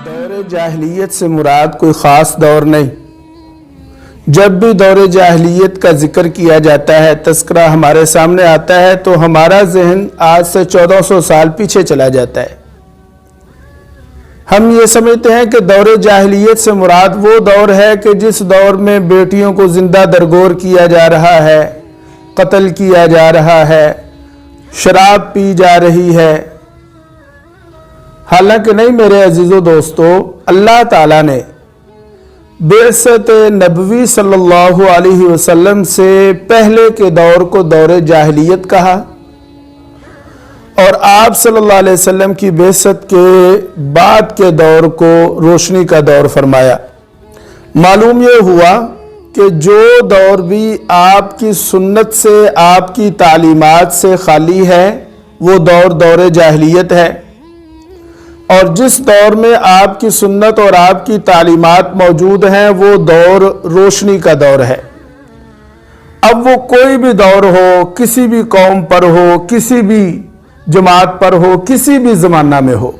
دور جاہلیت سے مراد کوئی خاص دور نہیں۔ جب بھی دور جاہلیت کا ذکر کیا جاتا ہے، تذکرہ ہمارے سامنے آتا ہے تو ہمارا ذہن آج سے 1400 سال پیچھے چلا جاتا ہے۔ ہم یہ سمجھتے ہیں کہ دور جاہلیت سے مراد وہ دور ہے کہ جس دور میں بیٹیوں کو زندہ درگور کیا جا رہا ہے، قتل کیا جا رہا ہے، شراب پی جا رہی ہے۔ حالانکہ نہیں میرے عزیزو دوستو، اللہ تعالیٰ نے بعثت نبوی صلی اللہ علیہ وسلم سے پہلے کے دور کو دور جاہلیت کہا، اور آپ صلی اللہ علیہ وسلم کی بعثت کے بعد کے دور کو روشنی کا دور فرمایا۔ معلوم یہ ہوا کہ جو دور بھی آپ کی سنت سے، آپ کی تعلیمات سے خالی ہے، وہ دور جاہلیت ہے، اور جس دور میں آپ کی سنت اور آپ کی تعلیمات موجود ہیں وہ دور روشنی کا دور ہے۔ اب وہ کوئی بھی دور ہو، کسی بھی قوم پر ہو، کسی بھی جماعت پر ہو، کسی بھی زمانہ میں ہو،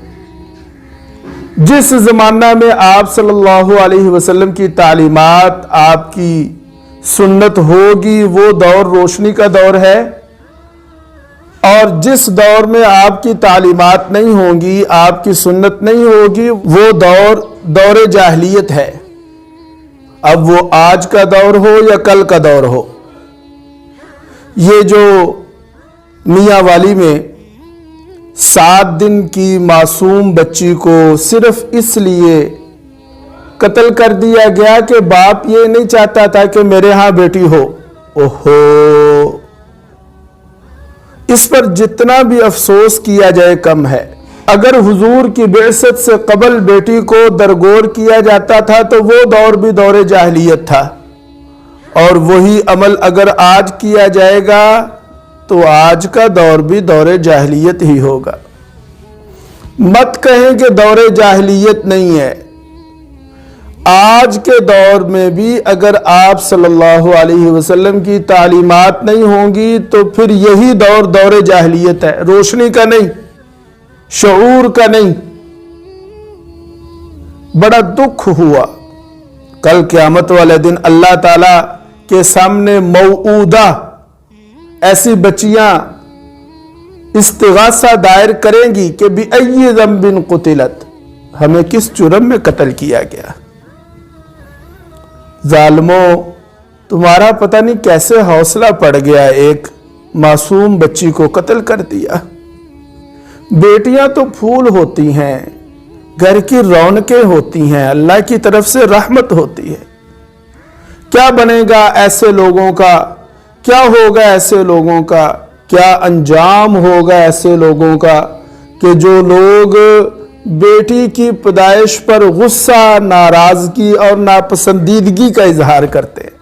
جس زمانہ میں آپ صلی اللہ علیہ وسلم کی تعلیمات، آپ کی سنت ہوگی، وہ دور روشنی کا دور ہے، اور جس دور میں آپ کی تعلیمات نہیں ہوں گی، آپ کی سنت نہیں ہوگی، وہ دور جاہلیت ہے۔ اب وہ آج کا دور ہو یا کل کا دور ہو۔ یہ جو میاں والی میں 7 دن کی معصوم بچی کو صرف اس لیے قتل کر دیا گیا کہ باپ یہ نہیں چاہتا تھا کہ میرے ہاں بیٹی ہو، اوہو، اس پر جتنا بھی افسوس کیا جائے کم ہے۔ اگر حضور کی بعثت سے قبل بیٹی کو درگور کیا جاتا تھا تو وہ دور بھی دور جاہلیت تھا، اور وہی عمل اگر آج کیا جائے گا تو آج کا دور بھی دور جاہلیت ہی ہوگا۔ مت کہیں کہ دور جاہلیت نہیں ہے۔ آج کے دور میں بھی اگر آپ صلی اللہ علیہ وسلم کی تعلیمات نہیں ہوں گی تو پھر یہی دور جاہلیت ہے، روشنی کا نہیں، شعور کا نہیں۔ بڑا دکھ ہوا کل قیامت والے دن اللہ تعالیٰ کے سامنے موعودہ ایسی بچیاں استغاثہ دائر کریں گی کہ بِأَيِّ ذَنبٍ قُتِلَتْ، ہمیں کس جرم میں قتل کیا گیا۔ ظالموں، تمہارا پتہ نہیں کیسے حوصلہ پڑ گیا، ایک معصوم بچی کو قتل کر دیا۔ بیٹیاں تو پھول ہوتی ہیں، گھر کی رونقیں ہوتی ہیں، اللہ کی طرف سے رحمت ہوتی ہے۔ کیا بنے گا ایسے لوگوں کا، کیا ہوگا ایسے لوگوں کا، کیا انجام ہوگا ایسے لوگوں کا کہ جو لوگ بیٹی کی پیدائش پر غصہ، ناراضگی اور ناپسندیدگی کا اظہار کرتے ہیں۔